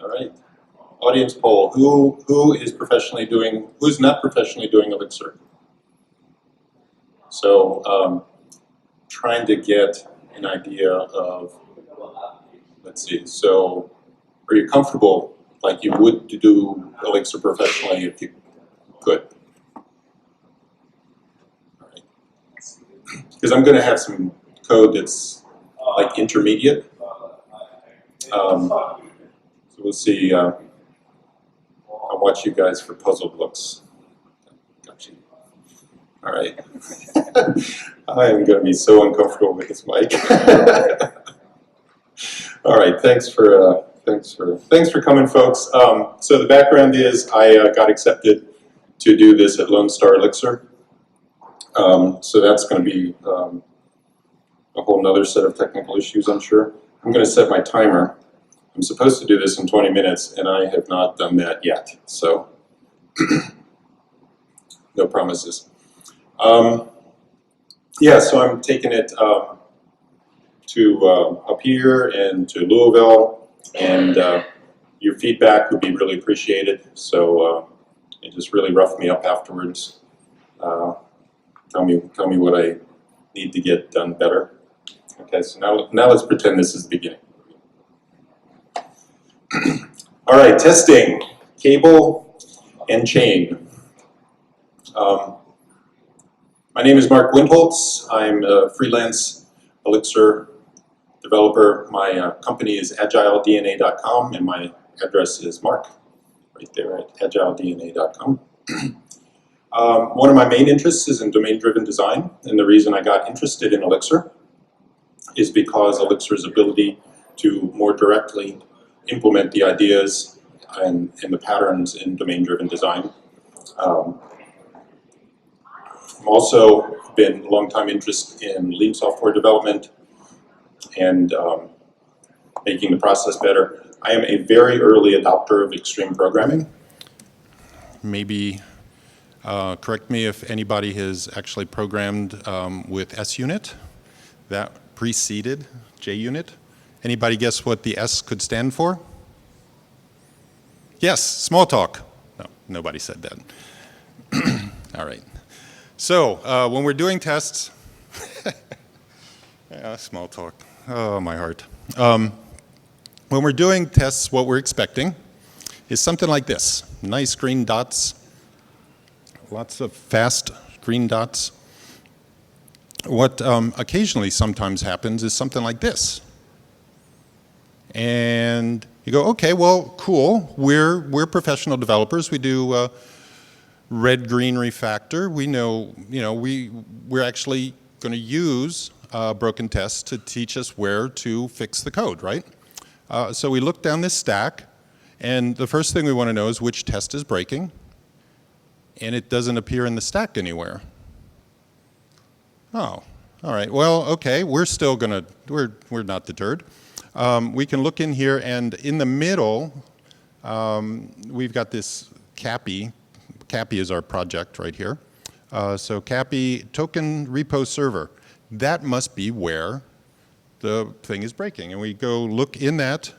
All right. Audience poll. Who is professionally doing? Who's not professionally doing Elixir? So trying to get an idea of. Let's see. So, are you comfortable, like you would do Elixir professionally if you could? All right. Because I'm going to have some code that's like intermediate. So we'll see. I'll watch you guys for puzzled looks. Gotcha. All right. I am going to be so uncomfortable with this mic. All right. Thanks for coming, folks. So the background is I got accepted to do this at Lone Star Elixir. So that's going to be a whole nother set of technical issues, I'm sure. I'm going to set my timer. I'm supposed to do this in 20 minutes, and I have not done that yet. So no promises. Yeah, so I'm taking it to up here and to Louisville, and your feedback would be really appreciated. So you just really rough me up afterwards. Tell me what I need to get done better. Okay, so now let's pretend this is the beginning. All right, testing, cable and chain. My name is Mark Windholtz. I'm a freelance Elixir developer. My company is agiledna.com, and my address is Mark, right there at agiledna.com. One of my main interests is in domain-driven design, and the reason I got interested in Elixir is because Elixir's ability to more directly implement the ideas and the patterns in domain-driven design. I've also been a long-time interest in lean software development and making the process better. I am a very early adopter of extreme programming. Maybe correct me if anybody has actually programmed with SUnit. That preceded JUnit. Anybody guess what the S could stand for? Yes, small talk. No, nobody said that. All right. So when we're doing tests, yeah, small talk. Oh, my heart. When we're doing tests, what we're expecting is something like this. Nice green dots. Lots of fast green dots. What occasionally sometimes happens is something like this. And you go, okay, well, cool. We're professional developers. We do red-green refactor. We know, we're actually going to use broken tests to teach us where to fix the code, right? So we look down this stack, and the first thing we want to know is which test is breaking, and it doesn't appear in the stack anywhere. Oh, all right. Well, okay. We're still gonna. We're not deterred. We can look in here, and in the middle, we've got this CAPI. CAPI is our project right here. So CAPI token repo server. That must be where the thing is breaking, and we go look in that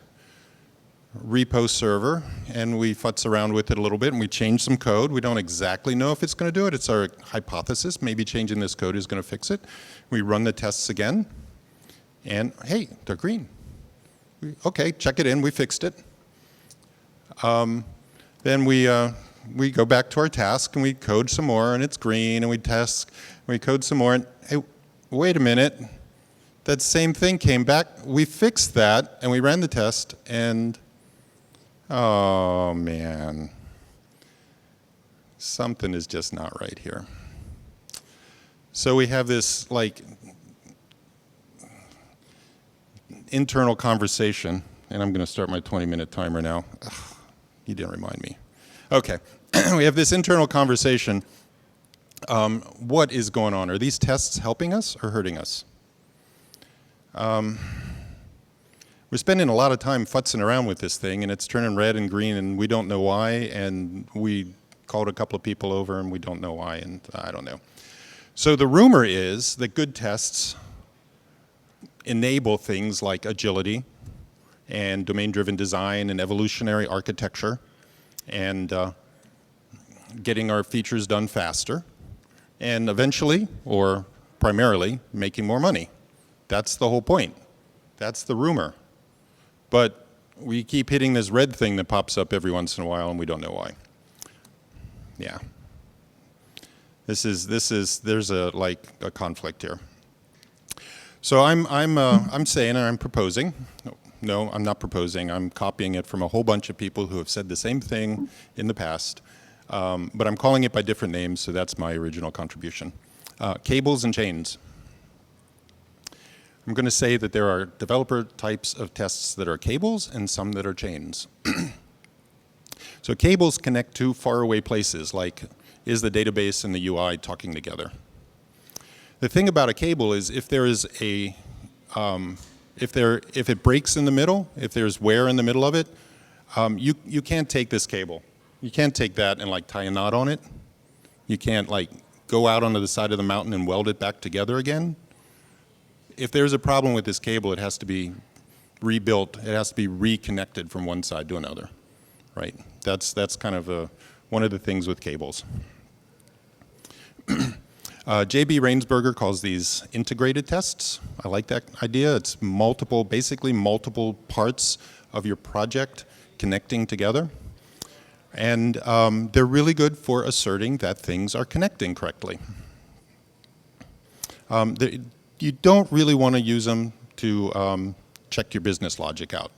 repo server, and we futz around with it a little bit, and we change some code. We don't exactly know if it's going to do it. It's our hypothesis. Maybe changing this code is going to fix it. We run the tests again, and hey, they're green. Okay, check it in. We fixed it. Then we go back to our task, and we code some more, and it's green, and we test. We code some more, and hey, wait a minute. That same thing came back. We fixed that, and we ran the test, and oh, man. Something is just not right here. So we have this, like, internal conversation, and I'm going to start my 20-minute timer now. Ugh, you didn't remind me. Okay. We have this internal conversation. What is going on? Are these tests helping us or hurting us? We're spending a lot of time futzing around with this thing, and it's turning red and green, and we don't know why, and we called a couple of people over, and we don't know why, and I don't know. So the rumor is that good tests enable things like agility and domain-driven design and evolutionary architecture and getting our features done faster and eventually, or primarily, making more money. That's the whole point. That's the rumor. But we keep hitting this red thing that pops up every once in a while and we don't know why. Yeah. There's a conflict here. So I'm saying, and I'm proposing, no, I'm not proposing, I'm copying it from a whole bunch of people who have said the same thing in the past, but I'm calling it by different names, so that's my original contribution. Cables and chains. I'm going to say that there are developer types of tests that are cables and some that are chains. So cables connect to faraway places, like is the database and the UI talking together? The thing about a cable is if there is a, if it breaks in the middle, if there's wear in the middle of it, you can't take this cable. You can't take that and like tie a knot on it. You can't like go out onto the side of the mountain and weld it back together again. If there's a problem with this cable, it has to be rebuilt. It has to be reconnected from one side to another, right? That's kind of one of the things with cables. J.B. Rainsberger calls these integrated tests. I like that idea. It's basically multiple parts of your project connecting together. And they're really good for asserting that things are connecting correctly. You don't really want to use them to check your business logic out.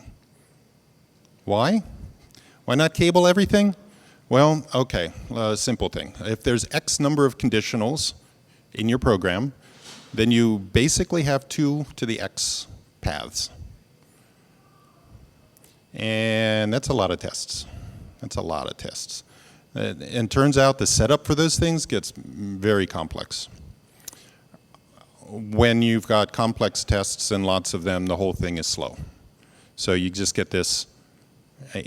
Why? Why not cable everything? Well, okay, simple thing. If there's X number of conditionals in your program, then you basically have 2 to the X paths. And that's a lot of tests. That's a lot of tests. And turns out the setup for those things gets very complex. When you've got complex tests and lots of them, the whole thing is slow. So you just get this,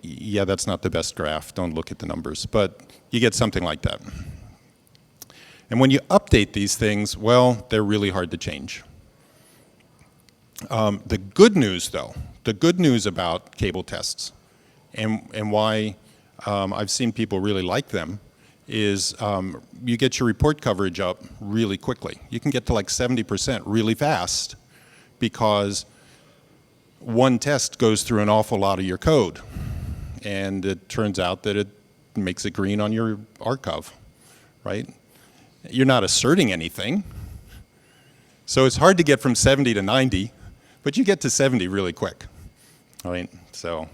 yeah, that's not the best graph, don't look at the numbers, but you get something like that. And when you update these things, well, they're really hard to change. The good news, though, the good news about cable tests and why I've seen people really like them is you get your report coverage up really quickly. You can get to like 70% really fast because one test goes through an awful lot of your code. And it turns out that it makes it green on your archive, right? You're not asserting anything. So it's hard to get from 70 to 90, but you get to 70 really quick, right? So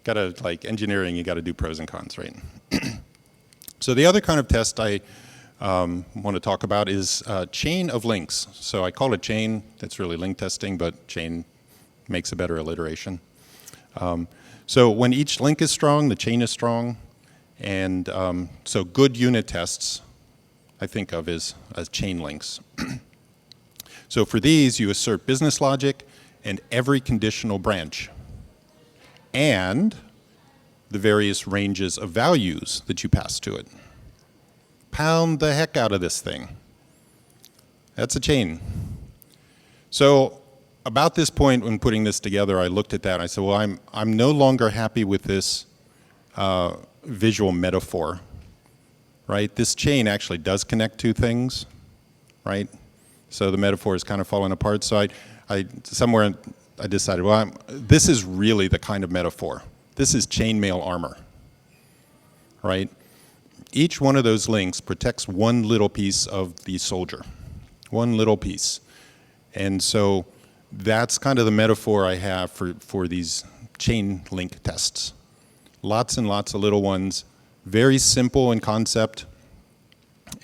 gotta, like engineering, you gotta do pros and cons, right? So the other kind of test I want to talk about is chain of links. So I call it chain, that's really link testing, but chain makes a better alliteration. So when each link is strong, the chain is strong, and so good unit tests I think of as chain links. So for these, you assert business logic and every conditional branch, and the various ranges of values that you pass to it. Pound the heck out of this thing. That's a chain. So about this point when putting this together, I looked at that and I said, well, I'm no longer happy with this visual metaphor, right? This chain actually does connect two things, right? So the metaphor is kind of falling apart. So I somewhere I decided, well, this is really the kind of metaphor. This is chainmail armor, right? Each one of those links protects one little piece of the soldier, one little piece. And so that's kind of the metaphor I have for these chain link tests. Lots and lots of little ones, very simple in concept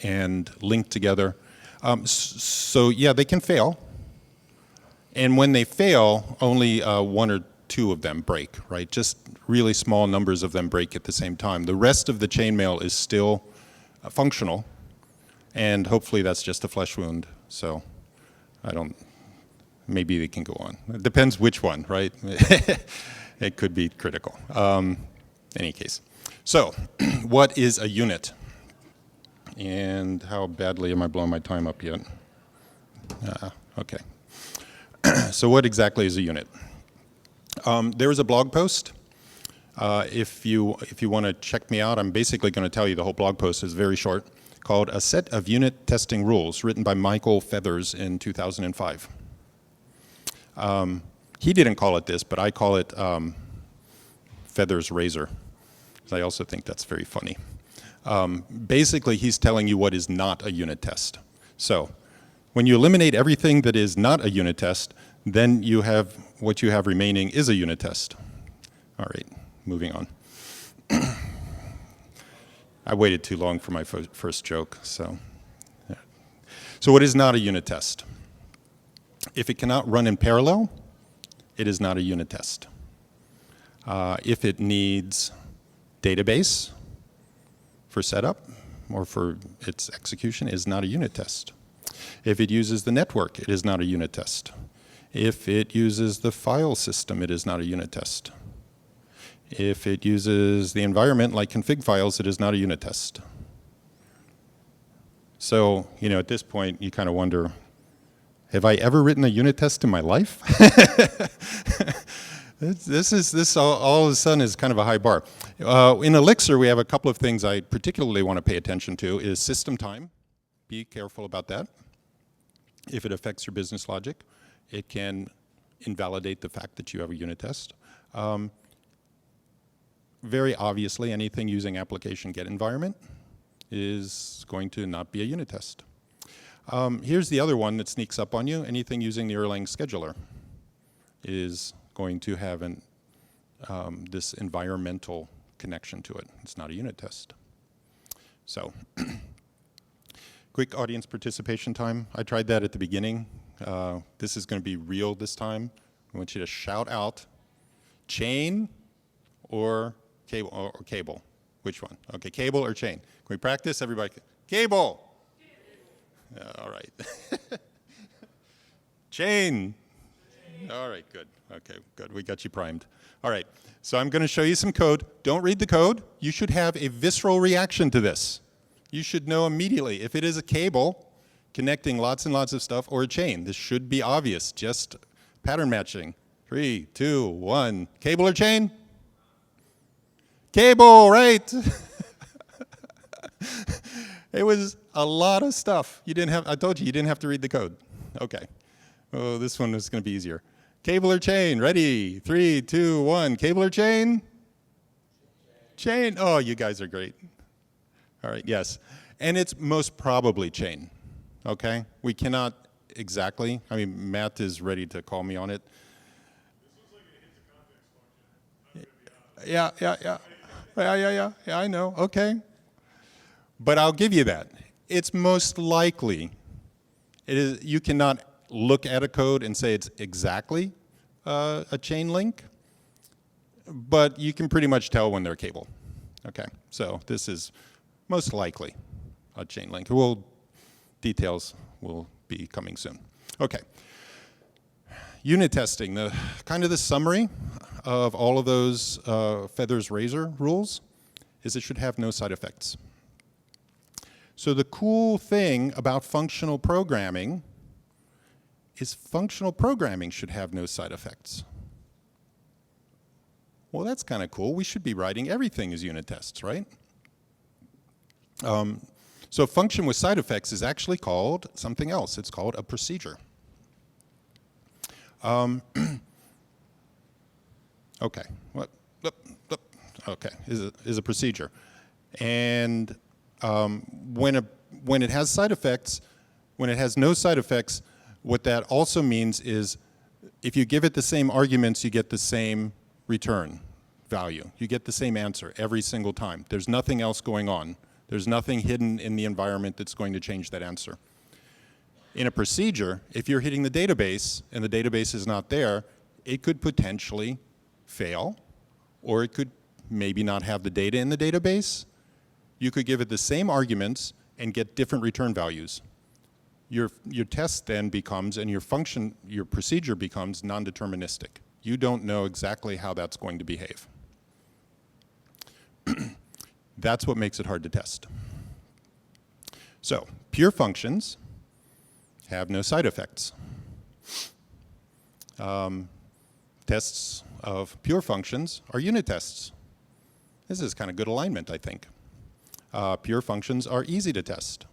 and linked together. So yeah, they can fail. And when they fail, only 1 or 2 of them break, right? Just really small numbers of them break at the same time. The rest of the chainmail is still functional, and hopefully that's just a flesh wound. So maybe they can go on. It depends which one, right? It could be critical. Any case. So what is a unit? And how badly am I blowing my time up yet? Okay. So what exactly is a unit? There is a blog post. If you want to check me out, I'm basically going to tell you the whole blog post is very short, called A Set of Unit Testing Rules, written by Michael Feathers in 2005. He didn't call it this, but I call it Feathers Razor. I also think that's very funny. Basically, he's telling you what is not a unit test. So when you eliminate everything that is not a unit test, then you have what you have remaining is a unit test. All right, moving on. I waited too long for my first joke, so. Yeah. So what is not a unit test? If it cannot run in parallel, it is not a unit test. If it needs database for setup or for its execution, it is not a unit test. If it uses the network, it is not a unit test. If it uses the file system, it is not a unit test. If it uses the environment like config files, it is not a unit test. So, you know, at this point, you kind of wonder, have I ever written a unit test in my life? This all of a sudden is kind of a high bar. In Elixir, we have a couple of things I particularly want to pay attention to is system time. Be careful about that. If it affects your business logic, it can invalidate the fact that you have a unit test. Very obviously, anything using application get environment is going to not be a unit test. Here's the other one that sneaks up on you. Anything using the Erlang scheduler is going to have this environmental connection to it. It's not a unit test. So, quick audience participation time. I tried that at the beginning. This is going to be real this time. I want you to shout out chain or cable. Which one? Okay, cable or chain. Can we practice? Everybody. Cable. All right. Chain. All right, good. Okay, good. We got you primed. All right, so I'm going to show you some code. Don't read the code. You should have a visceral reaction to this. You should know immediately if it is a cable connecting lots and lots of stuff or a chain. This should be obvious, just pattern matching. 3, 2, 1. Cable or chain? Cable, right? It was a lot of stuff. You didn't have, I told you didn't have to read the code. Okay. Oh, this one is going to be easier. Cable or chain? Ready? 3, 2, 1. Cable or chain? Chain. Oh, you guys are great. All right, yes. And it's most probably chain. Okay? We cannot exactly. I mean, Matt is ready to call me on it. Yeah, I know. Okay. But I'll give you that. It's most likely. It is. You cannot look at a code and say it's exactly a chain link, but you can pretty much tell when they're cable. Okay. So this is most likely a chain link. Details will be coming soon. Okay. Unit testing. The kind of the summary of all of those Feathers Razor rules is it should have no side effects. So the cool thing about functional programming is functional programming should have no side effects. Well, that's kind of cool. We should be writing everything as unit tests, right? So a function with side effects is actually called something else. It's called a procedure. Okay. What? Okay. Is a procedure, and when it has side effects, when it has no side effects, what that also means is if you give it the same arguments, you get the same return value. You get the same answer every single time. There's nothing else going on. There's nothing hidden in the environment that's going to change that answer. In a procedure, if you're hitting the database and the database is not there, it could potentially fail, or it could maybe not have the data in the database. You could give it the same arguments and get different return values. Your test then becomes, and your procedure becomes non-deterministic. You don't know exactly how that's going to behave. That's what makes it hard to test. So, pure functions have no side effects. tests of pure functions are unit tests. This is kind of good alignment, I think. Pure functions are easy to test.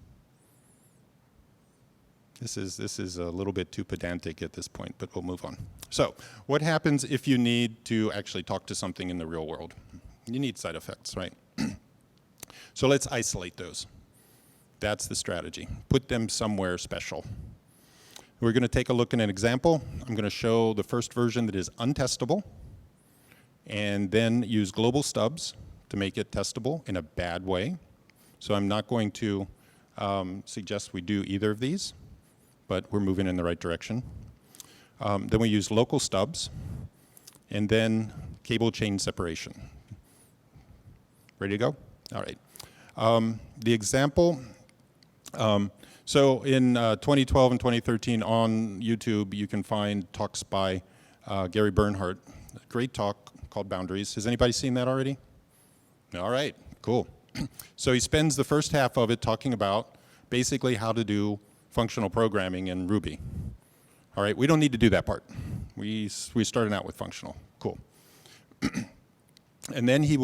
This is a little bit too pedantic at this point, but we'll move on. So what happens if you need to actually talk to something in the real world? You need side effects, right? So let's isolate those. That's the strategy. Put them somewhere special. We're going to take a look at an example. I'm going to show the first version that is untestable, and then use global stubs to make it testable in a bad way. So I'm not going to suggest we do either of these, but we're moving in the right direction. Then we use local stubs, and then cable chain separation. Ready to go? All right. The example, so in 2012 and 2013 on YouTube, you can find talks by Gary Bernhardt. A great talk called Boundaries. Has anybody seen that already? All right, cool. So he spends the first half of it talking about basically how to do functional programming in Ruby. All right, we don't need to do that part. We started out with functional. Cool. And then he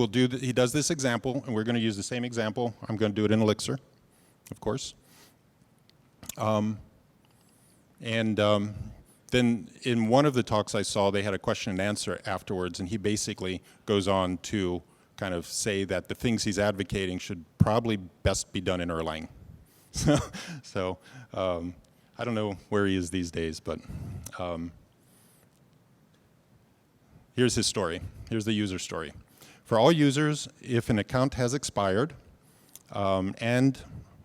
does this example, and we're going to use the same example. I'm going to do it in Elixir, of course. Then in one of the talks I saw, they had a question and answer afterwards, and he basically goes on to kind of say that the things he's advocating should probably best be done in Erlang. So I don't know where he is these days, but here's his story. Here's the user story. For all users, if an account has expired, and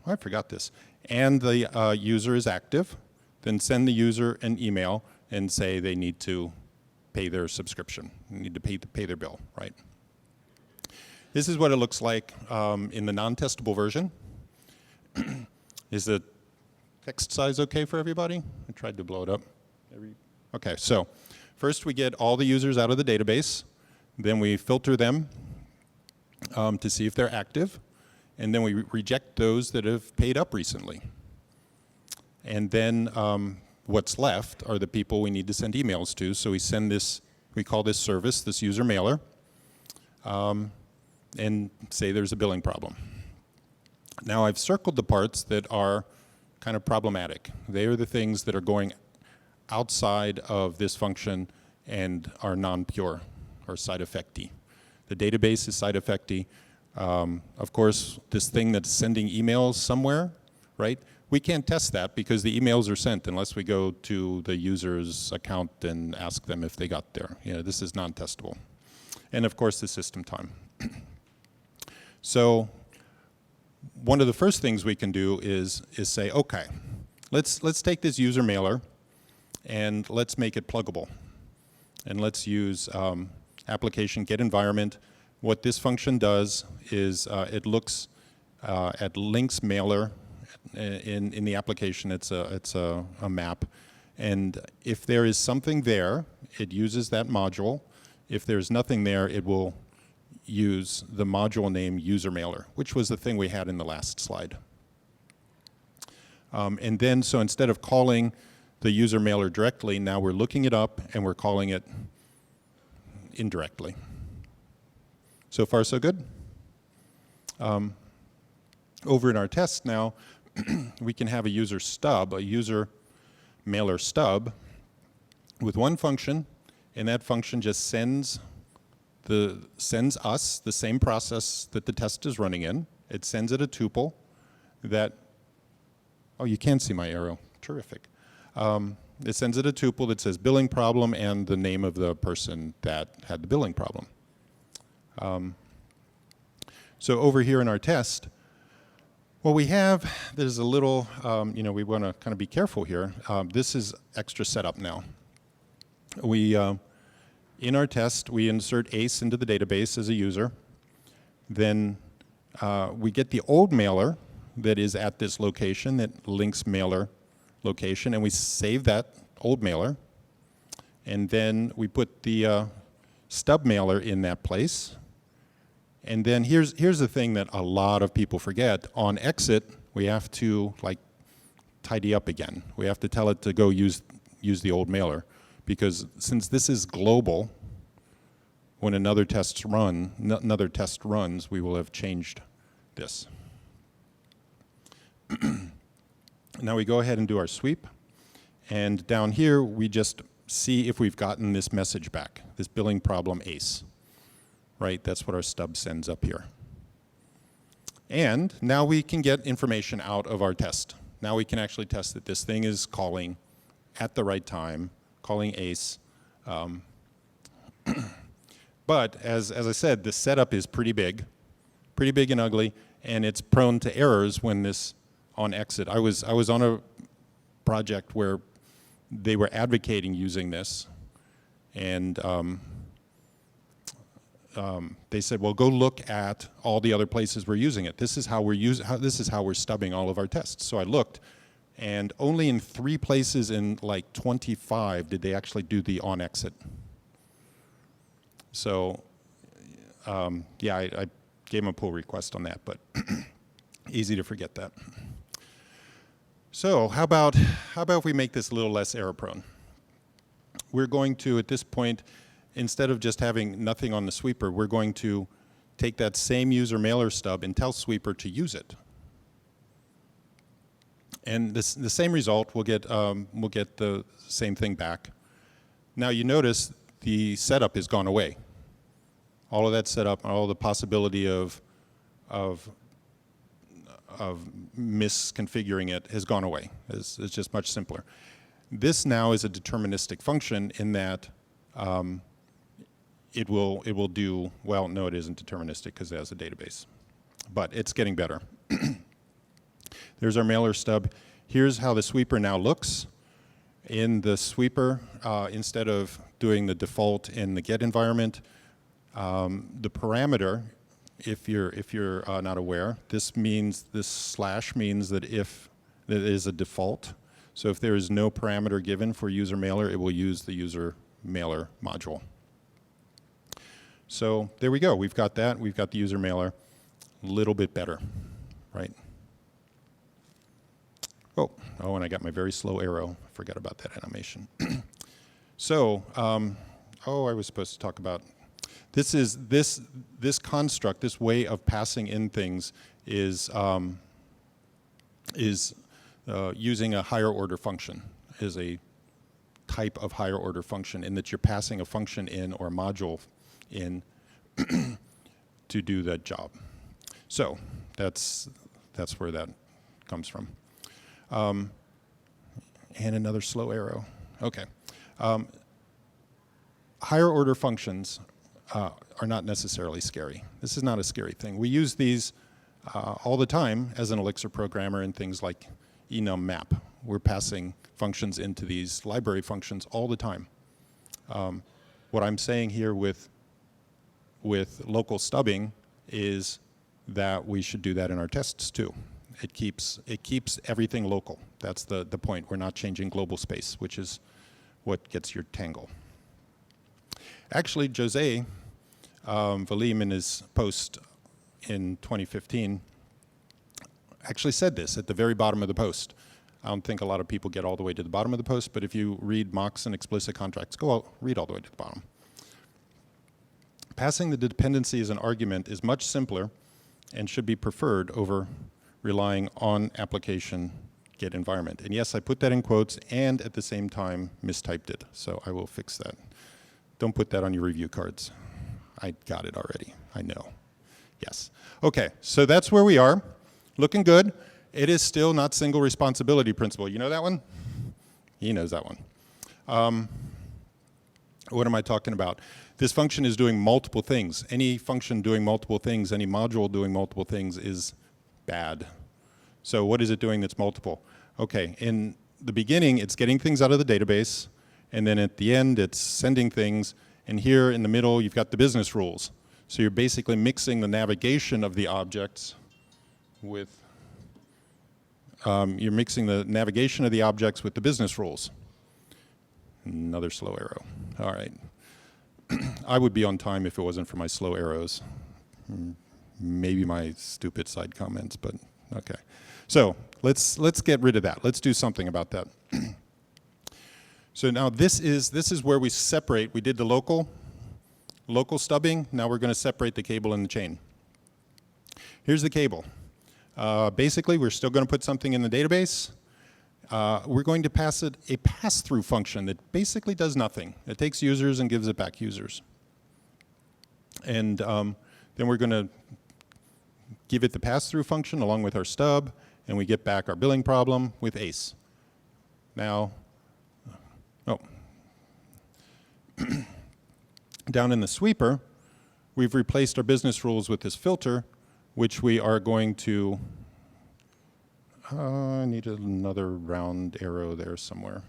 I forgot this, and the user is active, then send the user an email and say they need to pay their subscription, they need to pay their bill, right? This is what it looks like in the non-testable version. Is the text size okay for everybody? I tried to blow it up. Okay, so first we get all the users out of the database, then we filter them to see if they're active, and then we reject those that have paid up recently. And then what's left are the people we need to send emails to. So we send this, we call this service, this user mailer, and say there's a billing problem. Now I've circled the parts that are kind of problematic. They are the things that are going outside of this function and are non-pure or side effecty. The database is side effecty. Of course, this thing that's sending emails somewhere, right? We can't test that because the emails are sent unless we go to the user's account and ask them if they got there. You know, this is non-testable. And of course, the system time. So one of the first things we can do is say, okay, let's take this user mailer and let's make it pluggable. And let's use application get environment. What this function does is it looks at links mailer in the application. It's a map, and if there is something there, it uses that module. If there's nothing there, it will use the module name user mailer, which was the thing we had in the last slide. And then, so instead of calling the user mailer directly, now we're looking it up and we're calling it indirectly. So far, so good. Over in our test now, we can have a user stub, a user mailer stub, with one function, and that function just sends us the same process that the test is running in. It sends it a tuple that, oh, you can see my arrow, terrific. It sends it a tuple that says billing problem and the name of the person that had the billing problem. So over here in our test, what we have, there's a little, we want to kind of be careful here. This is extra setup now. We, in our test, we insert ACE into the database as a user. Then we get the old mailer that is at this location, that links mailer location, and we save that old mailer. And then we put the stub mailer in that place. And then here's the thing that a lot of people forget. On exit, we have to tidy up again. We have to tell it to go use the old mailer. because since this is global, when another test runs, we will have changed this. Now we go ahead and do our sweep, and down here we just see if we've gotten this message back, this billing problem ACE, right? That's what our stub sends up here. And now we can get information out of our test. Now we can actually test that this thing is calling at the right time, calling ACE. But as I said, the setup is pretty big and ugly, and it's prone to errors when this on exit. I was on a project where they were advocating using this, and they said, well, go look at all the other places we're using it. This is how we're stubbing all of our tests. So I looked, and only in 3 places in like 25 did they actually do the on exit. So yeah, I gave them a pull request on that, but easy to forget that. So how about if we make this a little less error prone? We're going to, at this point, instead of just having nothing on the sweeper, we're going to take that same user mailer stub and tell sweeper to use it. And the same result, we'll get the same thing back. Now you notice the setup has gone away. All of that setup, all the possibility of misconfiguring it has gone away. It's just much simpler. This now is a deterministic function in that it will do, well, no, it isn't deterministic because it has a database, but it's getting better. There's our mailer stub. Here's how the sweeper now looks. In the sweeper, instead of doing the default in the get environment, the parameter, if you're not aware, this slash means that if it is a default. So if there is no parameter given for user mailer, it will use the user mailer module. So there we go. We've got that. We've got the user mailer. A little bit better, right? Oh, and I got my very slow arrow. I forgot about that animation. So, I was supposed to talk about this construct, this way of passing in things is using a higher order function, is a type of higher order function in that you're passing a function in or a module in to do that job. So that's where that comes from. And another slow arrow. Okay. Higher order functions are not necessarily scary. This is not a scary thing. We use these all the time as an Elixir programmer in things like enum map. We're passing functions into these library functions all the time. What I'm saying here with local stubbing is that we should do that in our tests too. It keeps everything local. That's the point. We're not changing global space, which is what gets your tangle. Actually, Jose Valim in his post in 2015 actually said this at the very bottom of the post. I don't think a lot of people get all the way to the bottom of the post, but if you read mocks and explicit contracts, read all the way to the bottom. Passing the dependency as an argument is much simpler and should be preferred over relying on application get environment. And yes, I put that in quotes and at the same time mistyped it, so I will fix that. Don't put that on your review cards. I got it already, I know. Yes. Okay, so that's where we are. Looking good. It is still not single responsibility principle. You know that one? He knows that one. What am I talking about? This function is doing multiple things. Any function doing multiple things, any module doing multiple things is bad. So what is it doing that's multiple? Okay, in the beginning, it's getting things out of the database, and then at the end, it's sending things, and here in the middle, you've got the business rules. So you're basically mixing the navigation of the objects with, you're mixing the navigation of the objects with the business rules. Another slow arrow. All right. I would be on time if it wasn't for my slow arrows. Maybe my stupid side comments, but okay. So let's get rid of that. Let's do something about that. So now this is where we separate. We did the local stubbing. Now we're going to separate the cable and the chain. Here's the cable. Basically, we're still going to put something in the database. We're going to pass it a pass-through function that basically does nothing. It takes users and gives it back users. And then we're going to give it the pass-through function along with our stub, and we get back our billing problem with ACE. Now, down in the sweeper, we've replaced our business rules with this filter, which we are going to, I need another round arrow there somewhere.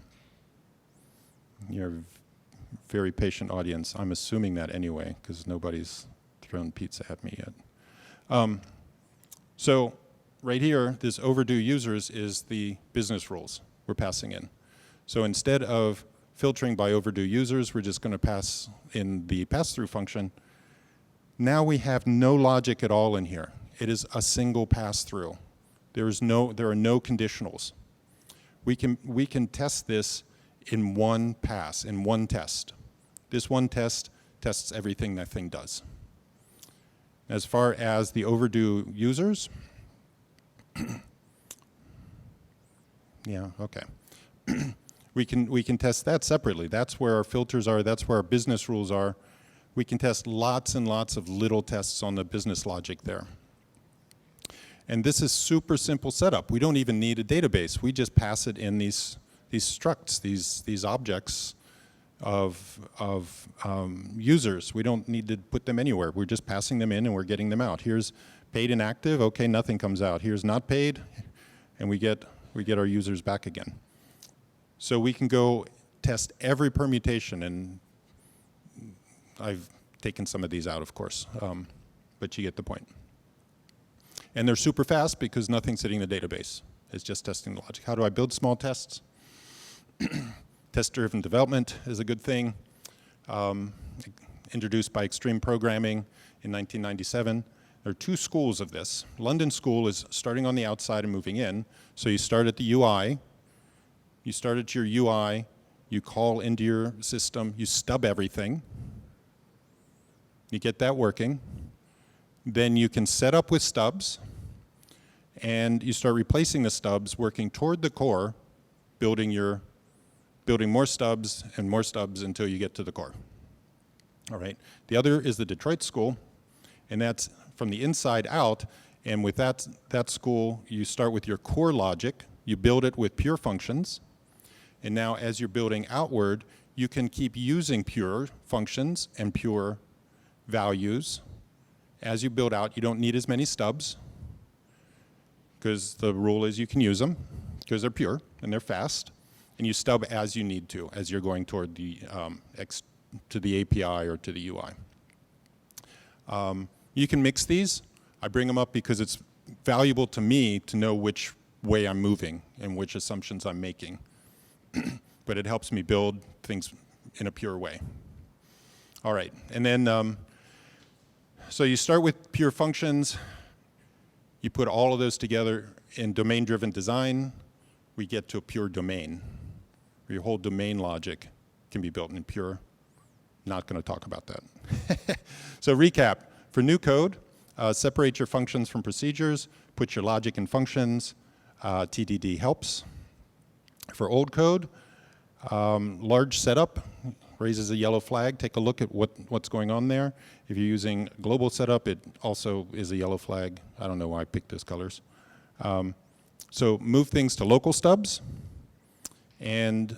You're a very patient audience. I'm assuming that anyway, because nobody's thrown pizza at me yet. So right here, this overdue users is the business rules we're passing in. So instead of filtering by overdue users, we're just going to pass in the pass-through function. Now we have no logic at all in here. It is a single pass-through. There are no conditionals. We can test this in one pass, in one test. This one test tests everything that thing does. As far as the overdue users, yeah, okay. We can test that separately. That's where our filters are. That's where our business rules are. We can test lots and lots of little tests on the business logic there. And this is super simple setup. We don't even need a database. We just pass it in these structs, these objects of users. We don't need to put them anywhere. We're just passing them in and we're getting them out. Here's paid and active. Okay, nothing comes out. Here's not paid, and we get our users back again. So we can go test every permutation, and I've taken some of these out, of course, but you get the point. And they're super fast because nothing's sitting in the database. It's just testing the logic. How do I build small tests? Test-driven development is a good thing. Introduced by Extreme Programming in 1997. There are two schools of this. London school is starting on the outside and moving in. So you start at the UI. You start at your UI. You call into your system. You stub everything. You get that working. Then you can set up with stubs. And you start replacing the stubs, working toward the core, building more stubs and more stubs until you get to the core. All right. The other is the Detroit school, and that's from the inside out. And with that school, you start with your core logic. You build it with pure functions. And now as you're building outward, you can keep using pure functions and pure values. As you build out, you don't need as many stubs, because the rule is you can use them because they're pure and they're fast. And you stub as you need to, as you're going toward the to the API or to the UI. You can mix these. I bring them up because it's valuable to me to know which way I'm moving and which assumptions I'm making. But it helps me build things in a pure way. All right, and then so you start with pure functions. You put all of those together in domain-driven design. We get to a pure domain. Your whole domain logic can be built in pure. Not going to talk about that. So recap, for new code, separate your functions from procedures, put your logic in functions, TDD helps. For old code, large setup raises a yellow flag. Take a look at what's going on there. If you're using global setup, it also is a yellow flag. I don't know why I picked those colors. So move things to local stubs. And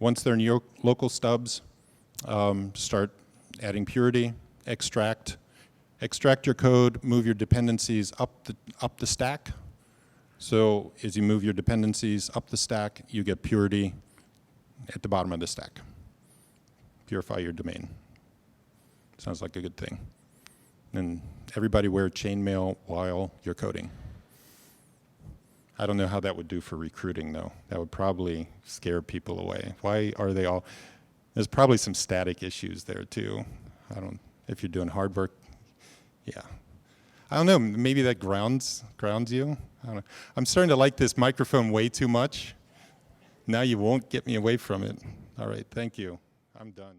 once they're in your local stubs, start adding purity, extract your code, move your dependencies up the stack. So as you move your dependencies up the stack, you get purity at the bottom of the stack. Purify your domain. Sounds like a good thing. And everybody wear chainmail while you're coding. I don't know how that would do for recruiting, though. That would probably scare people away. Why are they all? There's probably some static issues there too. If you're doing hard work, yeah. I don't know. Maybe that grounds you. I don't know. I'm starting to like this microphone way too much. Now you won't get me away from it. All right, thank you. I'm done.